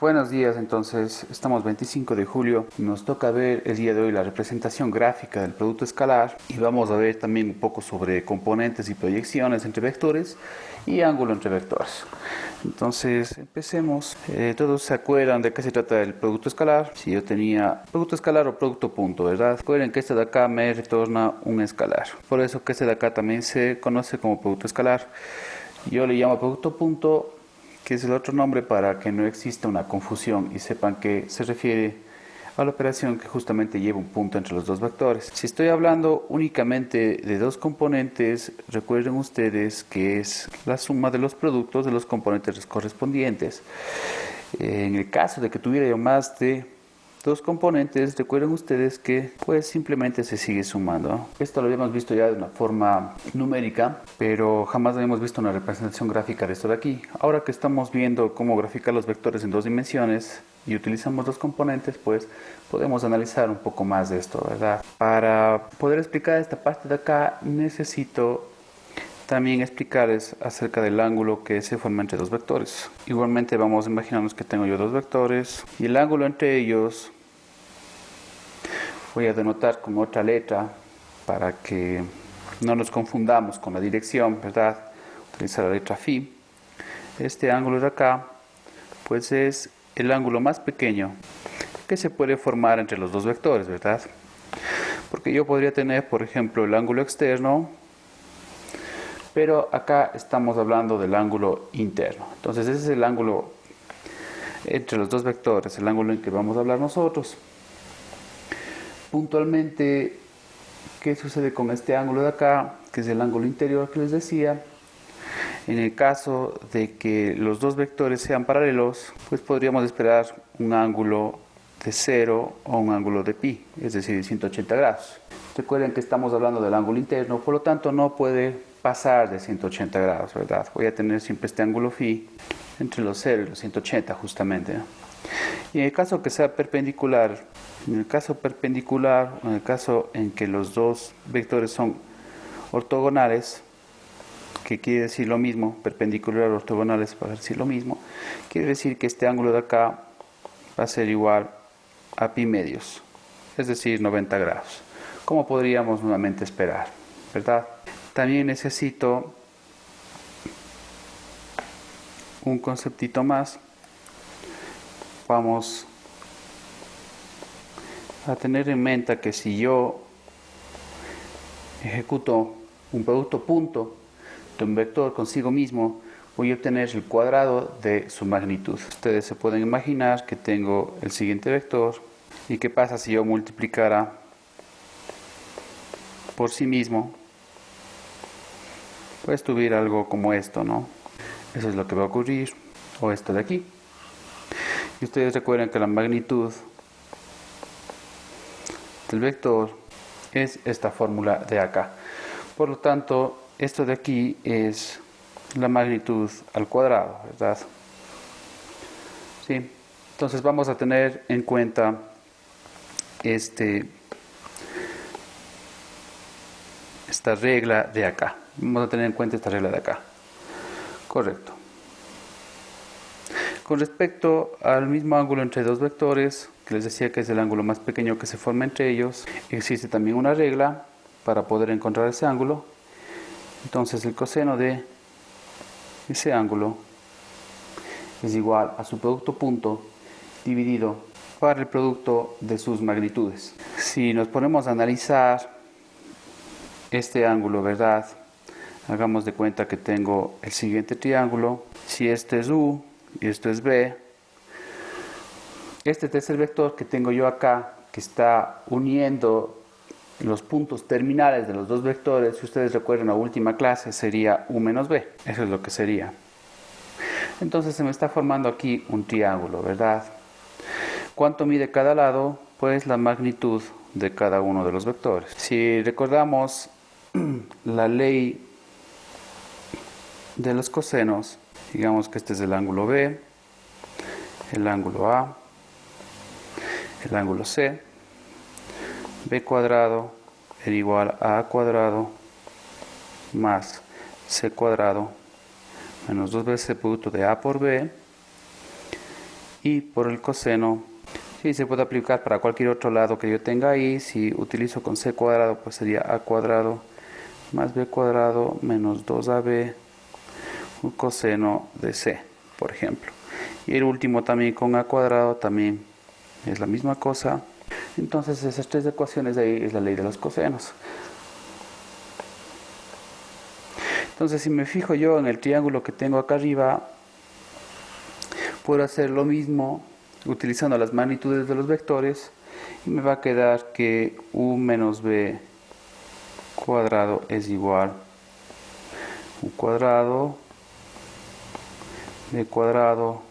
Buenos días, entonces estamos 25 de julio, nos toca ver el día de hoy la representación gráfica del producto escalar y vamos a ver también un poco sobre componentes y proyecciones entre vectores y ángulo entre vectores. Entonces empecemos. Todos se acuerdan de qué se trata el producto escalar. Si yo tenía producto escalar o producto punto, ¿verdad? Recuerden que este de acá me retorna un escalar, por eso que este de acá también se conoce como producto escalar. Yo le llamo producto punto, que es el otro nombre para que no exista una confusión y sepan que se refiere a la operación que justamente lleva un punto entre los dos vectores. Si estoy hablando únicamente de dos componentes, recuerden ustedes que es la suma de los productos de los componentes correspondientes. En el caso de que tuviera yo más de dos componentes, recuerden ustedes que pues simplemente se sigue sumando. Esto lo habíamos visto ya de una forma numérica, pero jamás habíamos visto una representación gráfica de esto de aquí. Ahora que estamos viendo cómo graficar los vectores en dos dimensiones y utilizamos dos componentes, pues podemos analizar un poco más de esto, ¿verdad? Para poder explicar esta parte de acá necesito también explicarles acerca del ángulo que se forma entre dos vectores. Igualmente vamos a imaginarnos que tengo yo dos vectores y el ángulo entre ellos voy a denotar con otra letra para que no nos confundamos con la dirección, ¿verdad? Utilizar la letra phi. Este ángulo de acá pues es el ángulo más pequeño que se puede formar entre los dos vectores, ¿verdad? Porque yo podría tener, por ejemplo, el ángulo externo, pero acá estamos hablando del ángulo interno. Entonces ese es el ángulo entre los dos vectores, el ángulo en que vamos a hablar nosotros. Puntualmente, ¿qué sucede con este ángulo de acá? Que es el ángulo interior que les decía. En el caso de que los dos vectores sean paralelos, pues podríamos esperar un ángulo de 0 o un ángulo de pi, es decir, de 180 grados. Recuerden que estamos hablando del ángulo interno, por lo tanto no puede pasar de 180 grados, ¿verdad? Voy a tener siempre este ángulo phi entre los 0 y los 180 justamente, ¿no? Y en el caso que sea perpendicular, en el caso en que los dos vectores son ortogonales, que quiere decir lo mismo, perpendicular ortogonales para decir lo mismo, quiere decir que este ángulo de acá va a ser igual a pi medios, es decir, 90 grados, como podríamos nuevamente esperar, ¿verdad? También necesito un conceptito más. Vamos a tener en mente que si yo ejecuto un producto punto de un vector consigo mismo, voy a obtener el cuadrado de su magnitud. Ustedes se pueden imaginar que tengo el siguiente vector y qué pasa si yo multiplicara por sí mismo, pues tuviera algo como esto, ¿no? Eso es lo que va a ocurrir, o esto de aquí. Y ustedes recuerdan que la magnitud del vector es esta fórmula de acá. Por lo tanto, esto de aquí es la magnitud al cuadrado, ¿verdad? ¿Sí? Entonces vamos a tener en cuenta esta regla de acá. Vamos a tener en cuenta esta regla de acá. Correcto. Con respecto al mismo ángulo entre dos vectores, que les decía que es el ángulo más pequeño que se forma entre ellos, existe también una regla para poder encontrar ese ángulo. Entonces el coseno de ese ángulo es igual a su producto punto dividido por el producto de sus magnitudes. Si nos ponemos a analizar este ángulo, ¿verdad? Hagamos de cuenta que tengo el siguiente triángulo. Si este es U y esto es B, este tercer vector que tengo yo acá, que está uniendo los puntos terminales de los dos vectores, si ustedes recuerdan la última clase, sería U menos B. Eso es lo que sería. Entonces se me está formando aquí un triángulo, ¿verdad? ¿Cuánto mide cada lado? Pues la magnitud de cada uno de los vectores. Si recordamos la ley de los cosenos, digamos que este es el ángulo B, el ángulo A, el ángulo C, B cuadrado es igual a A cuadrado más C cuadrado menos 2 veces el producto de A por B, y por el coseno, sí, se puede aplicar para cualquier otro lado que yo tenga ahí. Si utilizo con c cuadrado, pues sería a cuadrado más b cuadrado menos 2ab, un coseno de c, por ejemplo. Y el último también con a cuadrado, también es la misma cosa. Entonces esas tres ecuaciones de ahí es la ley de los cosenos. Entonces si me fijo yo en el triángulo que tengo acá arriba, puedo hacer lo mismo utilizando las magnitudes de los vectores y me va a quedar que u menos b cuadrado es igual u cuadrado b cuadrado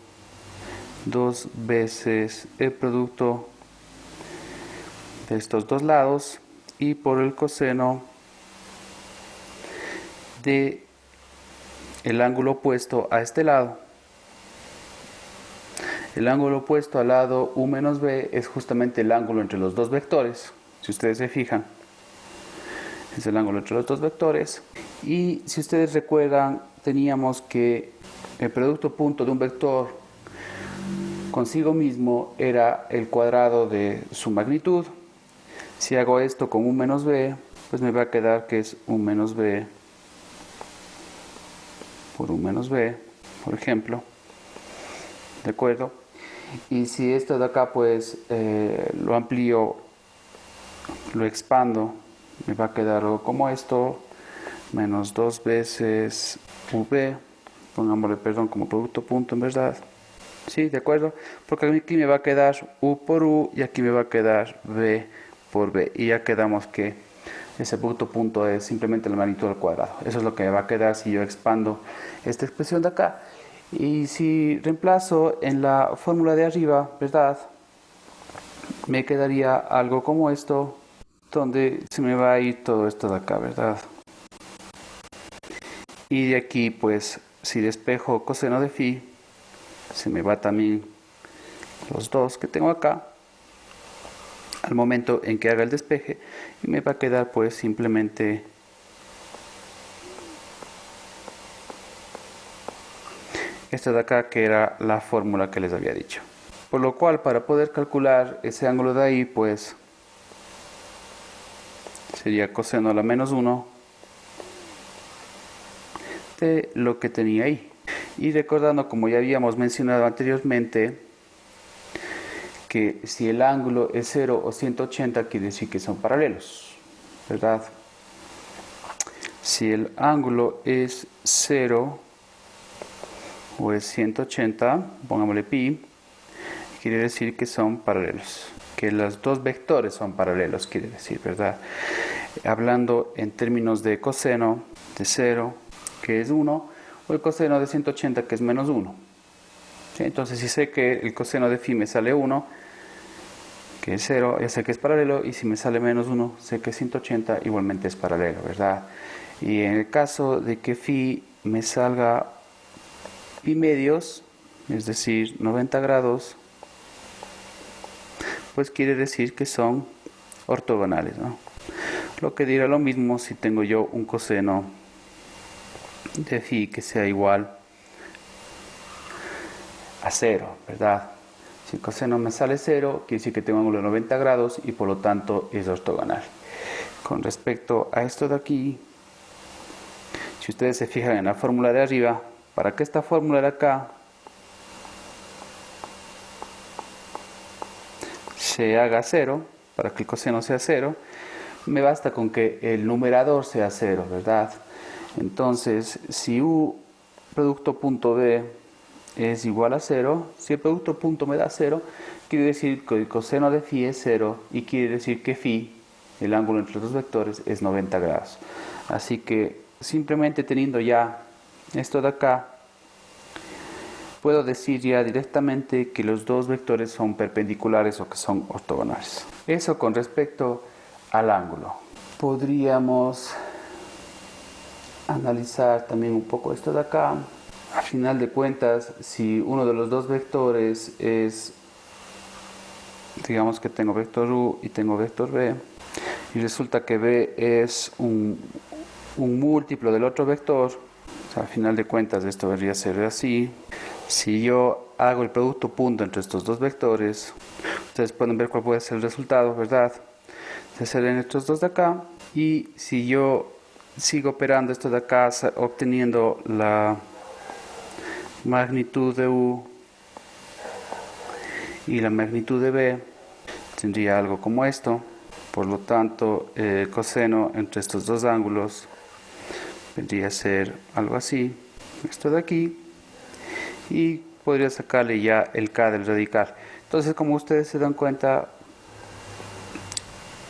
2 veces el producto de estos dos lados y por el coseno de el ángulo opuesto a este lado. El ángulo opuesto al lado u menos b es justamente el ángulo entre los dos vectores. Si ustedes se fijan, es el ángulo entre los dos vectores. Y si ustedes recuerdan, teníamos que el producto punto de un vector consigo mismo era el cuadrado de su magnitud. Si hago esto con u menos b, pues me va a quedar que es u menos b por u menos b, por ejemplo. ¿De acuerdo? Y si esto de acá pues lo amplío, lo expando, me va a quedar algo como esto, menos 2 veces v, pongámosle, perdón, como producto punto en verdad. ¿Sí? ¿De acuerdo? Porque aquí me va a quedar u por u y aquí me va a quedar v por b. Y ya quedamos que ese producto punto es simplemente la magnitud al cuadrado. Eso es lo que me va a quedar si yo expando esta expresión de acá. Y si reemplazo en la fórmula de arriba, ¿verdad? Me quedaría algo como esto, donde se me va a ir todo esto de acá, ¿verdad? Y de aquí, pues, si despejo coseno de phi, se me va también los dos que tengo acá, al momento en que haga el despeje, y me va a quedar, pues, simplemente esta de acá, que era la fórmula que les había dicho. Por lo cual, para poder calcular ese ángulo de ahí, pues sería coseno a la menos 1 de lo que tenía ahí. Y recordando, como ya habíamos mencionado anteriormente, que si el ángulo es 0 o 180, quiere decir que son paralelos, ¿verdad? Si el ángulo es 0 o es 180, pongámosle pi, quiere decir que son paralelos, que los dos vectores son paralelos, quiere decir, ¿verdad? Hablando en términos de coseno de 0, que es 1, o el coseno de 180, que es menos 1. ¿Sí? Entonces, si sé que el coseno de phi me sale 1, que es 0, ya sé que es paralelo, y si me sale menos 1, sé que 180 igualmente es paralelo, ¿verdad? Y en el caso de que phi me salga pi medios, es decir, 90 grados, pues quiere decir que son ortogonales, ¿no? Lo que dirá lo mismo si tengo yo un coseno de phi que sea igual a 0, ¿verdad? Si el coseno me sale 0, quiere decir que tengo un ángulo de 90 grados y por lo tanto es ortogonal. Con respecto a esto de aquí, si ustedes se fijan en la fórmula de arriba, para que esta fórmula de acá se haga 0, para que el coseno sea 0, me basta con que el numerador sea 0, ¿verdad? Entonces, si u producto punto b es igual a 0, si el producto punto me da 0, quiere decir que el coseno de phi es 0 y quiere decir que phi, el ángulo entre los dos vectores, es 90 grados. Así que simplemente teniendo ya esto de acá, puedo decir ya directamente que los dos vectores son perpendiculares o que son ortogonales. Eso con respecto al ángulo. Podríamos analizar también un poco esto de acá. A final de cuentas, si uno de los dos vectores es, digamos que tengo vector u y tengo vector b, y resulta que b es un múltiplo del otro vector, o sea, a final de cuentas esto debería ser así. Si yo hago el producto punto entre estos dos vectores, ustedes pueden ver cuál puede ser el resultado, ¿verdad? Se salen estos dos de acá, y si yo sigo operando esto de acá, obteniendo la magnitud de U y la magnitud de B, tendría algo como esto. Por lo tanto, el coseno entre estos dos ángulos vendría a ser algo así, esto de aquí, y podría sacarle ya el K del radical. Entonces, como ustedes se dan cuenta,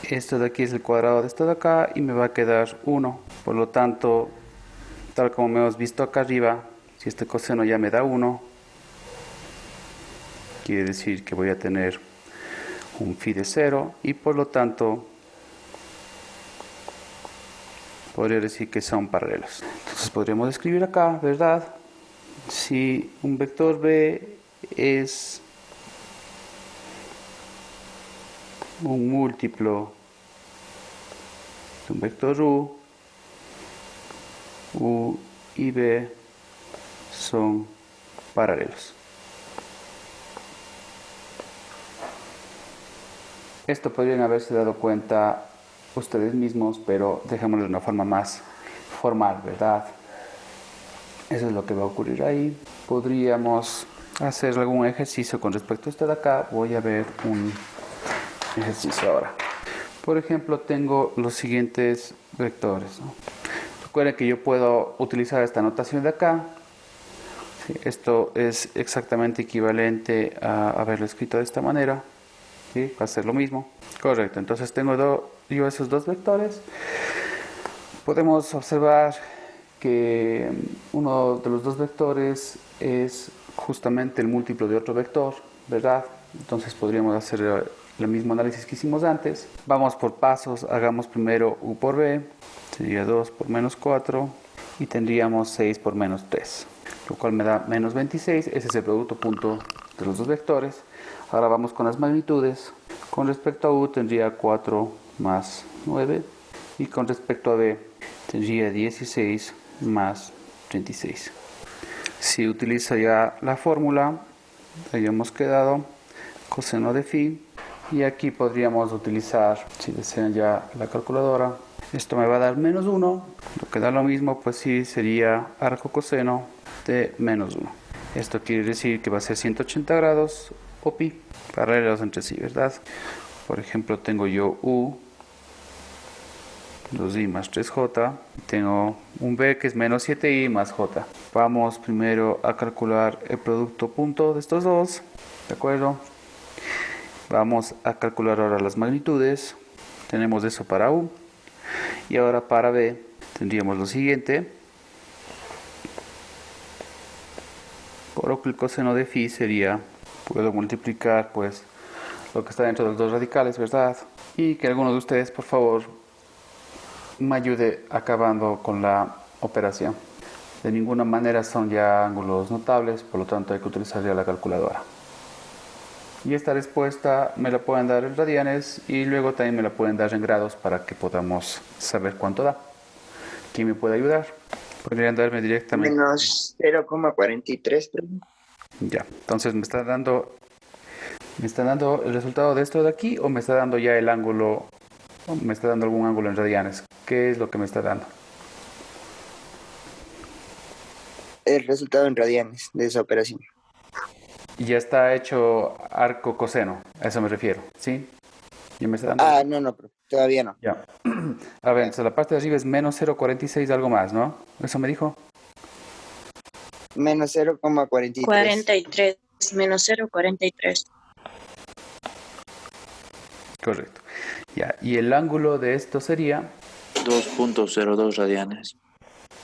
esto de aquí es el cuadrado de esto de acá y me va a quedar 1. Por lo tanto, tal como hemos visto acá arriba, si este coseno ya me da 1, quiere decir que voy a tener un phi de 0 y por lo tanto podría decir que son paralelos. Entonces podríamos escribir acá, ¿verdad? Si un vector B es un múltiplo de un vector U y B son paralelos. Esto podrían haberse dado cuenta ustedes mismos, pero dejémoslo de una forma más formal, ¿verdad? Eso es lo que va a ocurrir ahí. Podríamos hacer algún ejercicio con respecto a esto de acá. Voy a ver un ejercicio ahora. Por ejemplo, tengo los siguientes vectores, ¿no? Recuerden que yo puedo utilizar esta notación de acá. Sí, esto es exactamente equivalente a haberlo escrito de esta manera. ¿Sí? Va a ser lo mismo. Correcto. Entonces tengo yo esos dos vectores. Podemos observar que uno de los dos vectores es justamente el múltiplo de otro vector, ¿verdad? Entonces podríamos hacer el mismo análisis que hicimos antes. Vamos por pasos, hagamos primero U por B, sería 2 por menos 4 y tendríamos 6 por menos 3, lo cual me da menos 26, ese es el producto punto de los dos vectores. Ahora vamos con las magnitudes. Con respecto a U tendría 4 más 9 y con respecto a B tendría 16 más 36. Si utilizo ya la fórmula, habíamos quedado coseno de phi, y aquí podríamos utilizar, si desean ya la calculadora, esto me va a dar menos 1, lo que da lo mismo, pues sí, sería arco coseno de menos 1. Esto quiere decir que va a ser 180 grados o pi, paralelos entre sí, ¿verdad? Por ejemplo, tengo yo U 2i más 3j, tengo un b que es menos 7i más j. Vamos primero a calcular el producto punto de estos dos, ¿de acuerdo? Vamos a calcular ahora las magnitudes. Tenemos eso para u, y ahora para b tendríamos lo siguiente. Por lo que el coseno de phi sería, puedo multiplicar pues lo que está dentro de los dos radicales, ¿verdad? Y que alguno de ustedes, por favor, me ayude acabando con la operación. De ninguna manera son ya ángulos notables, por lo tanto hay que utilizar ya la calculadora. Y esta respuesta me la pueden dar en radianes y luego también me la pueden dar en grados para que podamos saber cuánto da. ¿Quién me puede ayudar? Podrían darme directamente. Menos 0,43. Ya, entonces ¿me está dando el resultado de esto de aquí o me está dando ya el ángulo, o me está dando algún ángulo en radianes? ¿Qué es lo que me está dando? El resultado en radianes de esa operación. Y ya está hecho arco coseno, a eso me refiero, ¿sí? ¿Ya me está dando? No, profe, todavía no. Ya. A ver, entonces la parte de arriba es menos 0,46 algo más, ¿no? ¿Eso me dijo? Menos 0,43. 43 menos 0,43. Correcto. Ya, y el ángulo de esto sería 2.02 radianes.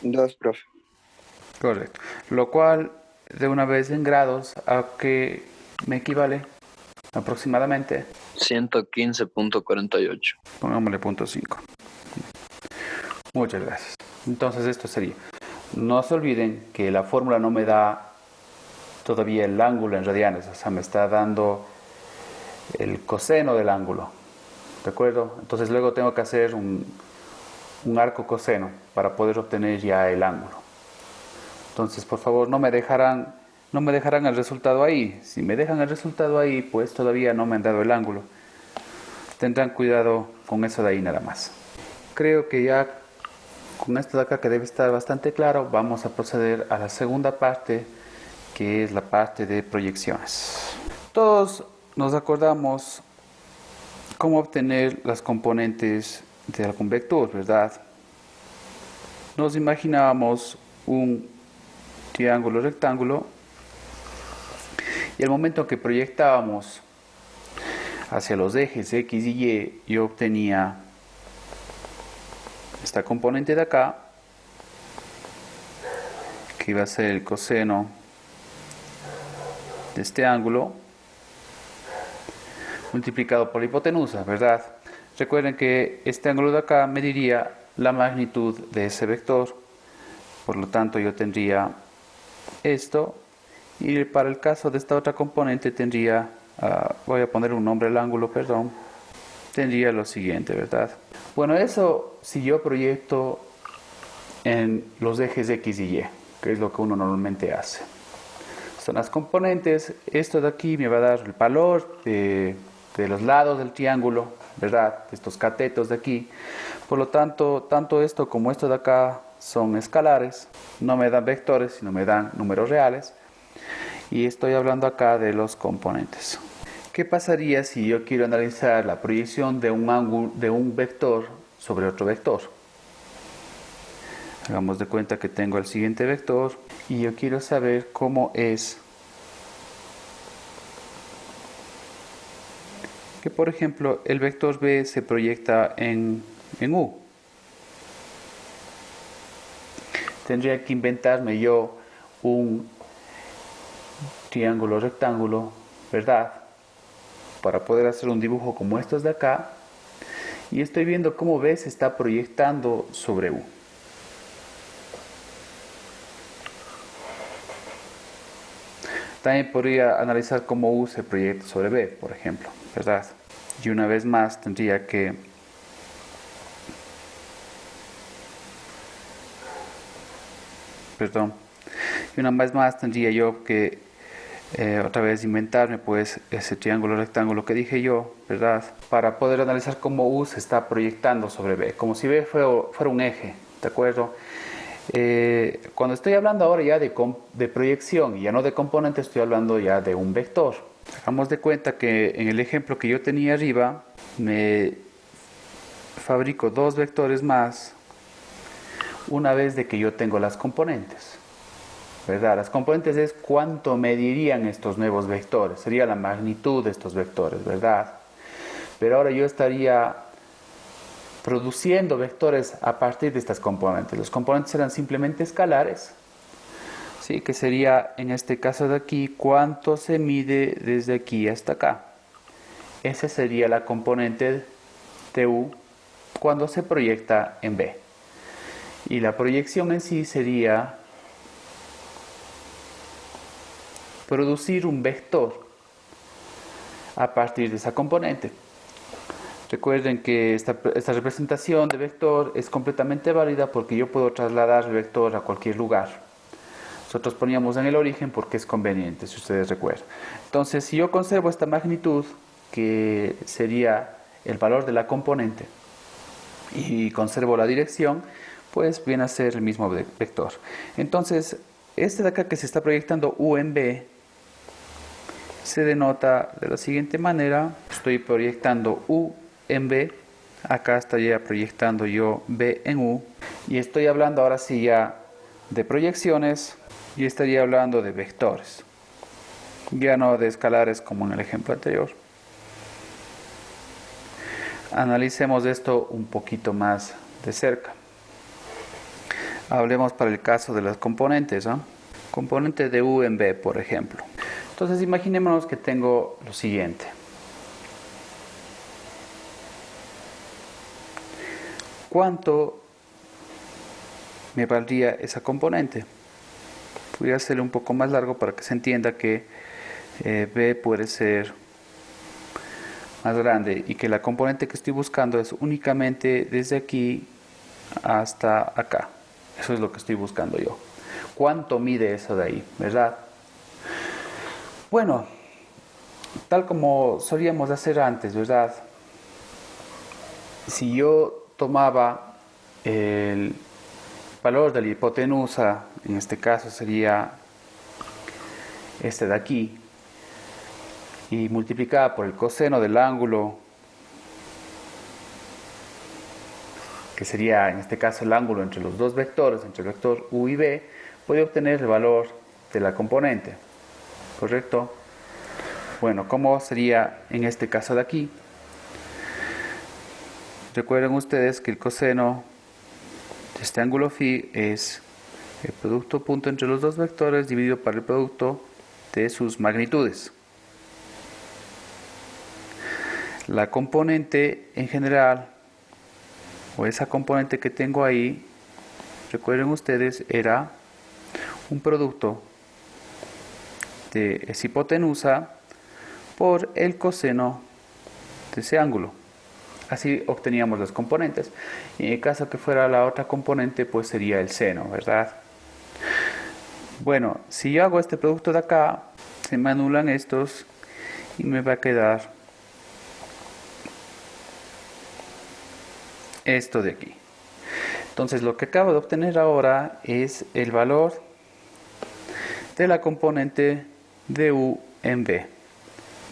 2, profe. correcto. Lo cual, de una vez en grados, ¿a qué me equivale? Aproximadamente. 115.48. Pongámosle 0.5. Muchas gracias. Entonces esto sería. No se olviden que la fórmula no me da todavía el ángulo en radianes, o sea, me está dando el coseno del ángulo. ¿De acuerdo? Entonces luego tengo que hacer un arco coseno para poder obtener ya el ángulo. Entonces, por favor, no me dejarán no me dejarán el resultado ahí. Si me dejan el resultado ahí, pues todavía no me han dado el ángulo. Tendrán cuidado con eso de ahí nada más. Creo que ya con esto de acá, que debe estar bastante claro, vamos a proceder a la segunda parte, que es la parte de proyecciones. Todos nos acordamos cómo obtener las componentes de algún vector, ¿verdad? Nos imaginábamos un triángulo rectángulo y al momento que proyectábamos hacia los ejes X y Y, yo obtenía esta componente de acá, que iba a ser el coseno de este ángulo multiplicado por la hipotenusa, ¿verdad? Recuerden que este ángulo de acá mediría la magnitud de ese vector, por lo tanto yo tendría esto, y para el caso de esta otra componente tendría, voy a poner un nombre al ángulo, perdón, tendría lo siguiente, ¿verdad? Bueno, eso si yo proyecto en los ejes X y Y, que es lo que uno normalmente hace. Son las componentes. Esto de aquí me va a dar el valor de los lados del triángulo, ¿verdad? De estos catetos de aquí. Por lo tanto, tanto esto como esto de acá son escalares. No me dan vectores, sino me dan números reales. Y estoy hablando acá de los componentes. ¿Qué pasaría si yo quiero analizar la proyección de un vector sobre otro vector? Hagamos de cuenta que tengo el siguiente vector y yo quiero saber cómo es que, por ejemplo, el vector B se proyecta en U. Tendría que inventarme yo un triángulo rectángulo, ¿verdad? Para poder hacer un dibujo como estos de acá. Y estoy viendo cómo B se está proyectando sobre U. También podría analizar cómo U se proyecta sobre B, por ejemplo, ¿verdad? Y una vez más tendría que y una vez más tendría yo que otra vez inventarme pues ese triángulo rectángulo que dije yo, ¿verdad? Para poder analizar cómo U se está proyectando sobre B, como si B fuera un eje, ¿de acuerdo? Cuando estoy hablando ahora ya de proyección y ya no de componente, estoy hablando ya de un vector. Hagamos de cuenta que en el ejemplo que yo tenía arriba, me fabrico dos vectores más una vez de que yo tengo las componentes, ¿verdad? Las componentes es cuánto medirían estos nuevos vectores, sería la magnitud de estos vectores, ¿verdad? Pero ahora yo estaría produciendo vectores a partir de estas componentes. Los componentes serán simplemente escalares, ¿sí? Que sería en este caso de aquí cuánto se mide desde aquí hasta acá. Esa sería la componente de U cuando se proyecta en B. Y la proyección en sí sería producir un vector a partir de esa componente. Recuerden que esta representación de vector es completamente válida porque yo puedo trasladar el vector a cualquier lugar. Nosotros poníamos en el origen porque es conveniente, si ustedes recuerdan. Entonces, si yo conservo esta magnitud, que sería el valor de la componente, y conservo la dirección, pues viene a ser el mismo vector. Entonces, este de acá que se está proyectando U en B, se denota de la siguiente manera. Estoy proyectando U en B, acá estaría proyectando yo B en U, y estoy hablando ahora sí ya de proyecciones, y estaría hablando de vectores, ya no de escalares como en el ejemplo anterior. Analicemos esto un poquito más de cerca. Hablemos para el caso de las componentes, ¿no? Componente de U en B, por ejemplo. Entonces imaginémonos que tengo lo siguiente. ¿Cuánto me valdría esa componente? Voy a hacerlo un poco más largo para que se entienda que B puede ser más grande y que la componente que estoy buscando es únicamente desde aquí hasta acá. Eso es lo que estoy buscando yo. ¿Cuánto mide eso de ahí? ¿Verdad? Bueno, tal como solíamos hacer antes, ¿verdad? Si yo tomaba el valor de la hipotenusa, en este caso sería este de aquí, y multiplicaba por el coseno del ángulo, que sería en este caso el ángulo entre los dos vectores, entre el vector u y b, podía obtener el valor de la componente, ¿correcto? Bueno, ¿cómo sería en este caso de aquí? Recuerden ustedes que el coseno de este ángulo phi es el producto punto entre los dos vectores dividido por el producto de sus magnitudes. La componente en general, o esa componente que tengo ahí, recuerden ustedes, era un producto de esa hipotenusa por el coseno de ese ángulo. Así obteníamos las componentes. Y en el caso que fuera la otra componente, pues sería el seno, ¿verdad? Bueno, si yo hago este producto de acá, se me anulan estos y me va a quedar esto de aquí. Entonces lo que acabo de obtener ahora es el valor de la componente de u en b.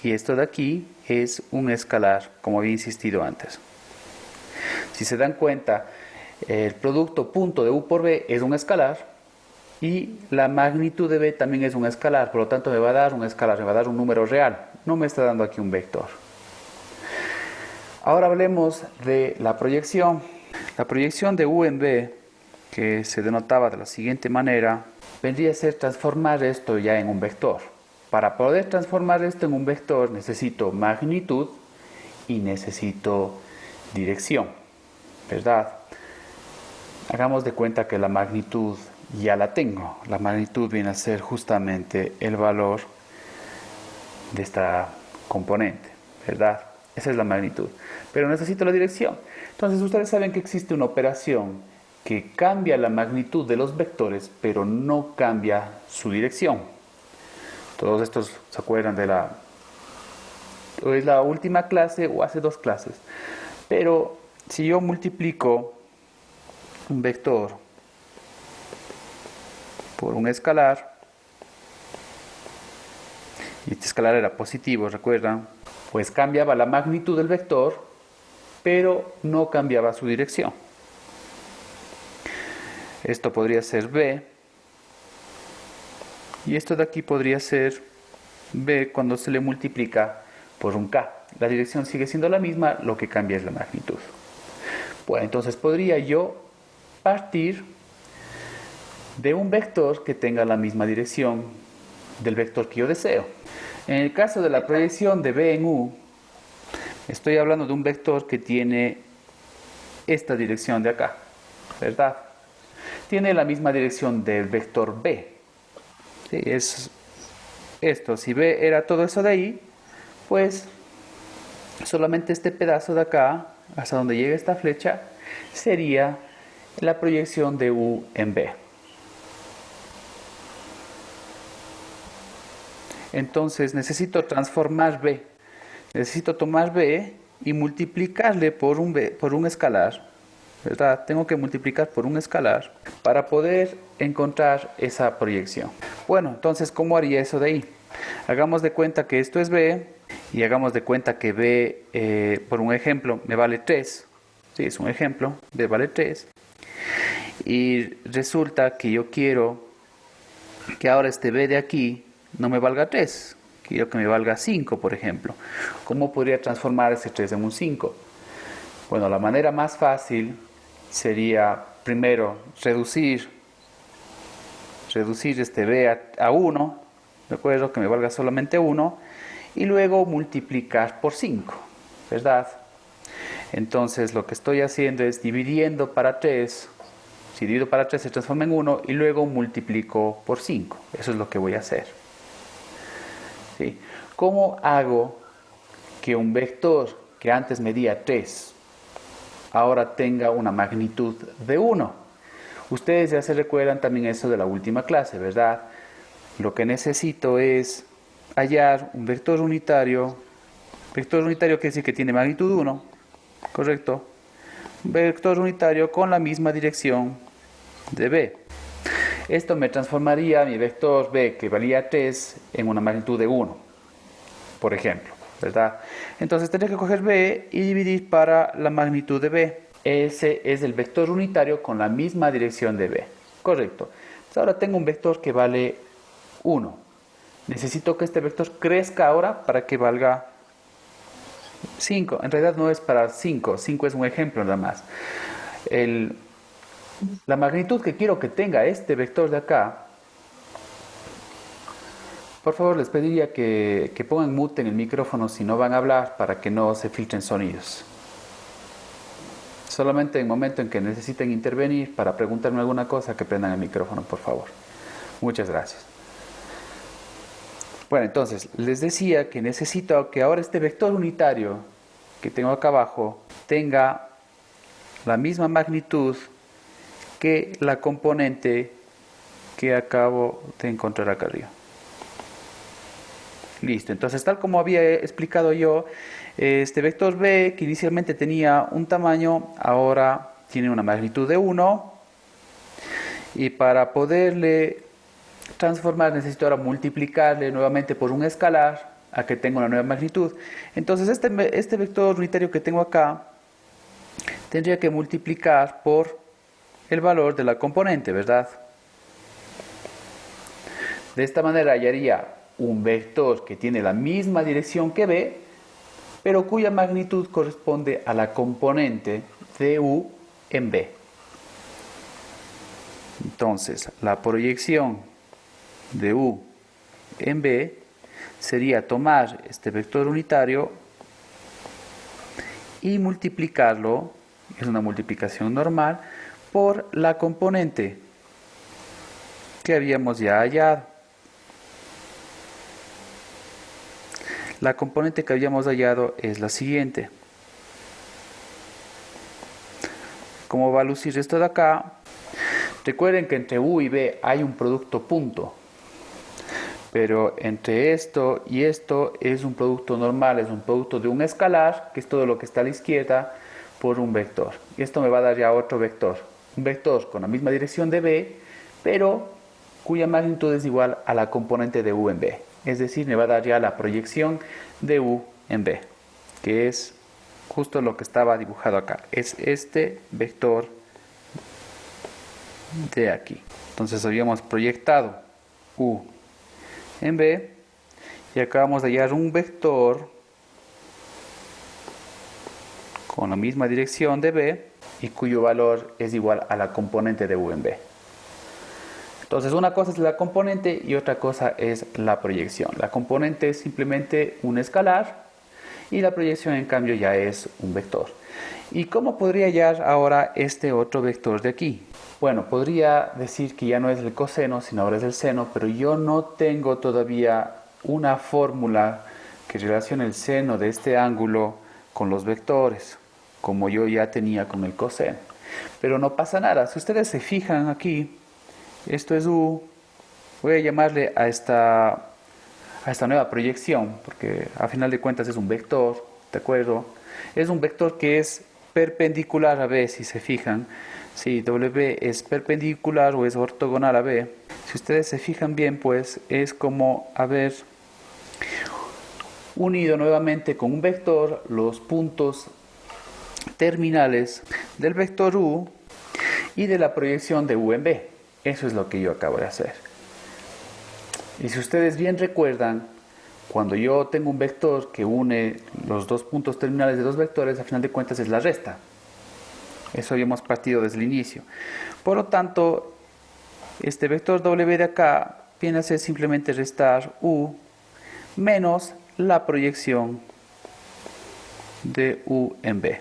Y esto de aquí es un escalar, como había insistido antes. Si se dan cuenta, el producto punto de u por b es un escalar y la magnitud de b también es un escalar, por lo tanto me va a dar un escalar, me va a dar un número real, no me está dando aquí un vector. Ahora hablemos de la proyección. La proyección de u en b, que se denotaba de la siguiente manera, vendría a ser transformar esto ya en un vector. Para poder transformar esto en un vector necesito magnitud y necesito dirección, ¿verdad? Hagamos de cuenta que la magnitud ya la tengo. La magnitud viene a ser justamente el valor de esta componente, ¿verdad? Esa es la magnitud. Pero necesito la dirección. Entonces ustedes saben que existe una operación que cambia la magnitud de los vectores, pero no cambia su dirección. Todos estos se acuerdan de la última clase o hace dos clases. Pero si yo multiplico un vector por un escalar, y este escalar era positivo, ¿recuerdan? Pues cambiaba la magnitud del vector, pero no cambiaba su dirección. Esto podría ser b, y esto de aquí podría ser b cuando se le multiplica por un k. La dirección sigue siendo la misma, lo que cambia es la magnitud. Bueno, entonces podría yo partir de un vector que tenga la misma dirección del vector que yo deseo. En el caso de la proyección de b en u, estoy hablando de un vector que tiene esta dirección de acá, ¿verdad? Tiene la misma dirección del vector b. Sí, es esto. Si b era todo eso de ahí, pues solamente este pedazo de acá, hasta donde llega esta flecha, sería la proyección de u en b. Entonces necesito transformar b. Necesito tomar b y multiplicarle por un escalar, ¿verdad? Tengo que multiplicar por un escalar para poder encontrar esa proyección. Bueno, entonces, ¿cómo haría eso de ahí? Hagamos de cuenta que esto es b y hagamos de cuenta que b, por un ejemplo, me vale 3. Sí, es un ejemplo, b vale 3. Y resulta que yo quiero que ahora este b de aquí no me valga 3. Quiero que me valga 5, por ejemplo. ¿Cómo podría transformar ese 3 en un 5? Bueno, la manera más fácil sería primero reducir este b a 1, recuerdo que me valga solamente 1, y luego multiplicar por 5, ¿verdad? Entonces lo que estoy haciendo es dividiendo para 3, si divido para 3 se transforma en 1 y luego multiplico por 5, eso es lo que voy a hacer. ¿Sí? ¿Cómo hago que un vector que antes medía 3 ahora tenga una magnitud de 1? Ustedes ya se recuerdan también eso de la última clase, ¿verdad? Lo que necesito es hallar un vector unitario. Vector unitario quiere decir que tiene magnitud 1, ¿correcto? Un vector unitario con la misma dirección de B. Esto me transformaría mi vector B, que valía 3, en una magnitud de 1, por ejemplo, ¿verdad? Entonces tendré que coger B y dividir para la magnitud de B. Ese es el vector unitario con la misma dirección de B, correcto. Entonces ahora tengo un vector que vale 1. Necesito que este vector crezca ahora para que valga 5. En realidad no es para 5, 5 es un ejemplo nada más. La magnitud que quiero que tenga este vector de acá, por favor les pediría que pongan mute en el micrófono si no van a hablar para que no se filtren sonidos. Solamente en el momento en que necesiten intervenir para preguntarme alguna cosa, que prendan el micrófono, por favor. Muchas gracias. Bueno, entonces, les decía que necesito que ahora este vector unitario que tengo acá abajo tenga la misma magnitud que la componente que acabo de encontrar acá arriba. Listo, entonces tal como había explicado yo, este vector B, que inicialmente tenía un tamaño, ahora tiene una magnitud de 1, y para poderle transformar necesito ahora multiplicarle nuevamente por un escalar a que tenga una nueva magnitud. Entonces este vector unitario que tengo acá tendría que multiplicar por el valor de la componente, ¿verdad? De esta manera hallaría un vector que tiene la misma dirección que B, pero cuya magnitud corresponde a la componente de U en B. Entonces, la proyección de U en B sería tomar este vector unitario y multiplicarlo, es una multiplicación normal, por la componente que habíamos ya hallado. La componente que habíamos hallado es la siguiente. ¿Cómo va a lucir esto de acá? Recuerden que entre U y B hay un producto punto, pero entre esto y esto es un producto normal, es un producto de un escalar, que es todo lo que está a la izquierda, por un vector. Y esto me va a dar ya otro vector. Un vector con la misma dirección de B, pero cuya magnitud es igual a la componente de U en B. Es decir, me va a dar ya la proyección de U en B, que es justo lo que estaba dibujado acá. Es este vector de aquí. Entonces habíamos proyectado U en B y acabamos de hallar un vector con la misma dirección de B y cuyo valor es igual a la componente de U en B. Entonces una cosa es la componente y otra cosa es la proyección. La componente es simplemente un escalar y la proyección en cambio ya es un vector. ¿Y cómo podría hallar ahora este otro vector de aquí? Bueno, podría decir que ya no es el coseno, sino ahora es el seno, pero yo no tengo todavía una fórmula que relacione el seno de este ángulo con los vectores, como yo ya tenía con el coseno. Pero no pasa nada, si ustedes se fijan aquí, esto es U, voy a llamarle a esta nueva proyección, porque a final de cuentas es un vector, ¿de acuerdo? Es un vector que es perpendicular a B, si se fijan. Si W es perpendicular o es ortogonal a B, si ustedes se fijan bien, pues es como haber unido nuevamente con un vector los puntos terminales del vector U y de la proyección de U en B. Eso es lo que yo acabo de hacer. Y si ustedes bien recuerdan, cuando yo tengo un vector que une los dos puntos terminales de dos vectores, a final de cuentas es la resta. Eso habíamos partido desde el inicio. Por lo tanto, este vector W de acá viene a ser simplemente restar U menos la proyección de U en B.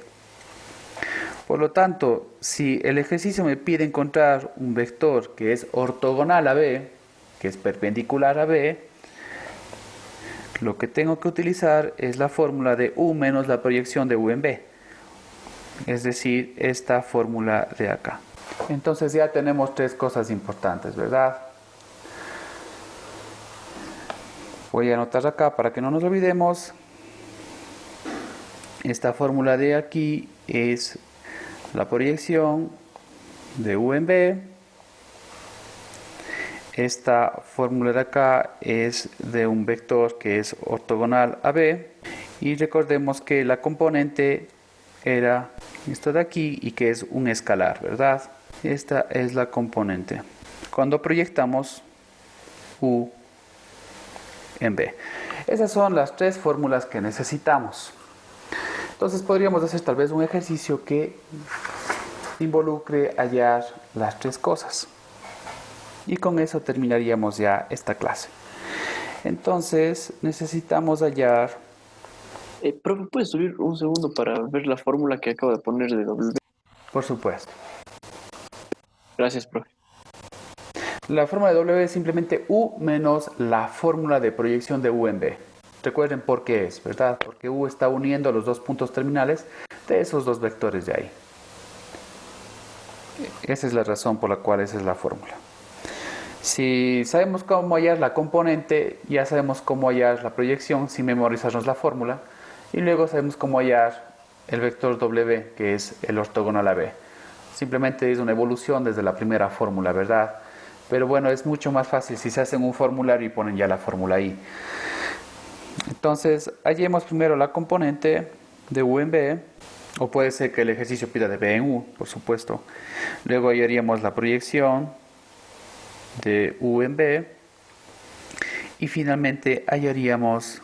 Por lo tanto, si el ejercicio me pide encontrar un vector que es ortogonal a B, que es perpendicular a B, lo que tengo que utilizar es la fórmula de U menos la proyección de U en B. Es decir, esta fórmula de acá. Entonces ya tenemos tres cosas importantes, ¿verdad? Voy a anotar acá para que no nos olvidemos. Esta fórmula de aquí es la proyección de U en B. Esta fórmula de acá es de un vector que es ortogonal a B. Y recordemos que la componente era esto de aquí y que es un escalar, ¿verdad? Esta es la componente. Cuando proyectamos U en B. Esas son las tres fórmulas que necesitamos. Entonces podríamos hacer tal vez un ejercicio que involucre hallar las tres cosas. Y con eso terminaríamos ya esta clase. Entonces necesitamos hallar... Profe, ¿puedes subir un segundo para ver la fórmula que acabo de poner de W? Por supuesto. Gracias, profe. La fórmula de W es simplemente U menos la fórmula de proyección de U en B. Recuerden por qué es, ¿verdad? Porque U está uniendo los dos puntos terminales de esos dos vectores de ahí. Esa es la razón por la cual esa es la fórmula. Si sabemos cómo hallar la componente, ya sabemos cómo hallar la proyección sin memorizarnos la fórmula. Y luego sabemos cómo hallar el vector W, que es el ortogonal a B. Simplemente es una evolución desde la primera fórmula, ¿verdad? Pero bueno, es mucho más fácil si se hacen un formulario y ponen ya la fórmula ahí. Entonces, hallemos primero la componente de U en B, o puede ser que el ejercicio pida de B en U, por supuesto. Luego hallaríamos la proyección de U en B, y finalmente hallaríamos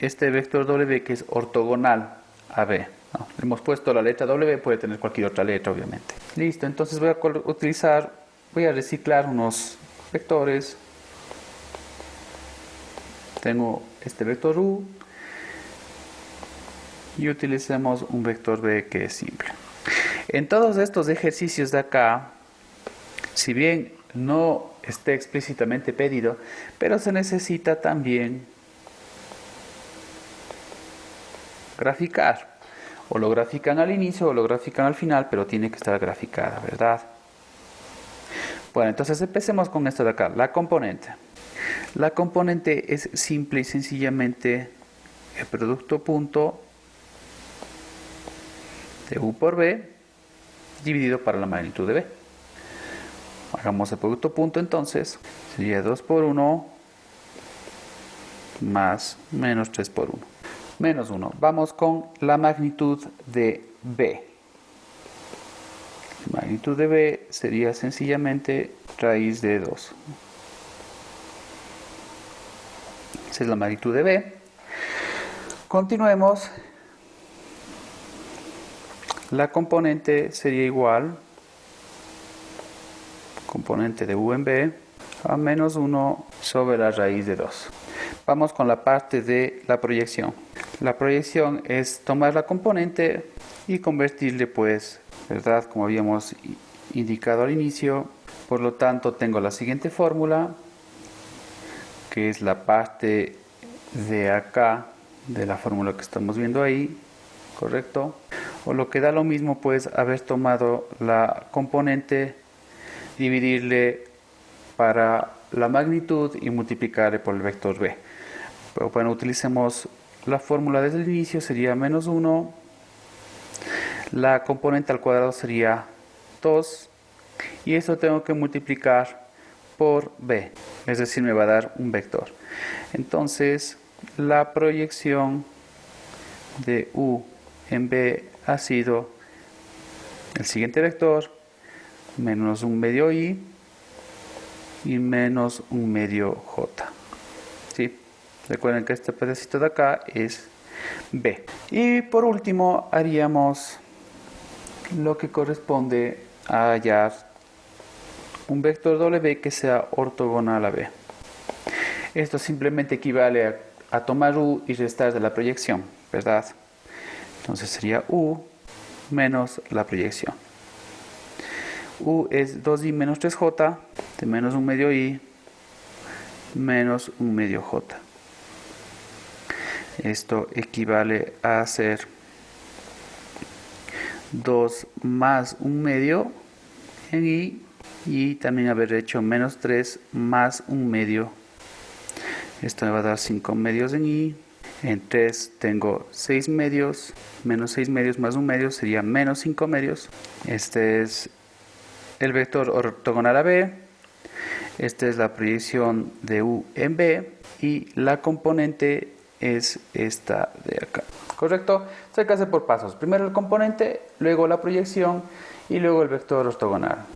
este vector W que es ortogonal a B. ¿No? Le hemos puesto la letra W, puede tener cualquier otra letra, obviamente. Listo, entonces voy a reciclar unos vectores. Tengo este vector U y utilicemos un vector B que es simple. En todos estos ejercicios de acá, si bien no esté explícitamente pedido, pero se necesita también graficar. O lo grafican al inicio o lo grafican al final, pero tiene que estar graficada, ¿verdad? Bueno, entonces empecemos con esto de acá, la componente. La componente es simple y sencillamente el producto punto de U por B dividido para la magnitud de B. Hagamos el producto punto entonces, sería 2 por 1 más menos 3 por 1. Menos 1. Vamos con la magnitud de B. La magnitud de B sería sencillamente raíz de 2. Esa es la magnitud de B. Continuemos. La componente sería igual, componente de U en B, a menos 1 sobre la raíz de 2. Vamos con la parte de la proyección. La proyección es tomar la componente y convertirle, pues, ¿verdad? Como habíamos indicado al inicio. Por lo tanto, tengo la siguiente fórmula, que es la parte de acá, de la fórmula que estamos viendo ahí, ¿correcto? O lo que da lo mismo, pues, haber tomado la componente, dividirle para la magnitud y multiplicarle por el vector B. Pero bueno, utilicemos la fórmula desde el inicio, sería menos 1. La componente al cuadrado sería 2. Y esto tengo que multiplicar por B. Es decir, me va a dar un vector. Entonces, la proyección de U en B ha sido el siguiente vector, menos un medio I y menos un medio J. ¿Sí? Recuerden que este pedacito de acá es B. Y por último haríamos lo que corresponde a hallar un vector W que sea ortogonal a B. Esto simplemente equivale a tomar U y restar de la proyección, ¿verdad? Entonces sería U menos la proyección. U es 2i menos 3j, de menos un medio i, menos un medio j. Esto equivale a hacer 2 más un medio en i y también haber hecho menos 3 más un medio Esto me va a dar 5 medios en Y. En 3 tengo 6 medios. Menos 6 medios más 1 medio sería menos 5 medios. Este es el vector ortogonal a B. Esta es la proyección de U en B. Y la componente es esta de acá. ¿Correcto? Entonces hay que hacer por pasos. Primero el componente, luego la proyección y luego el vector ortogonal.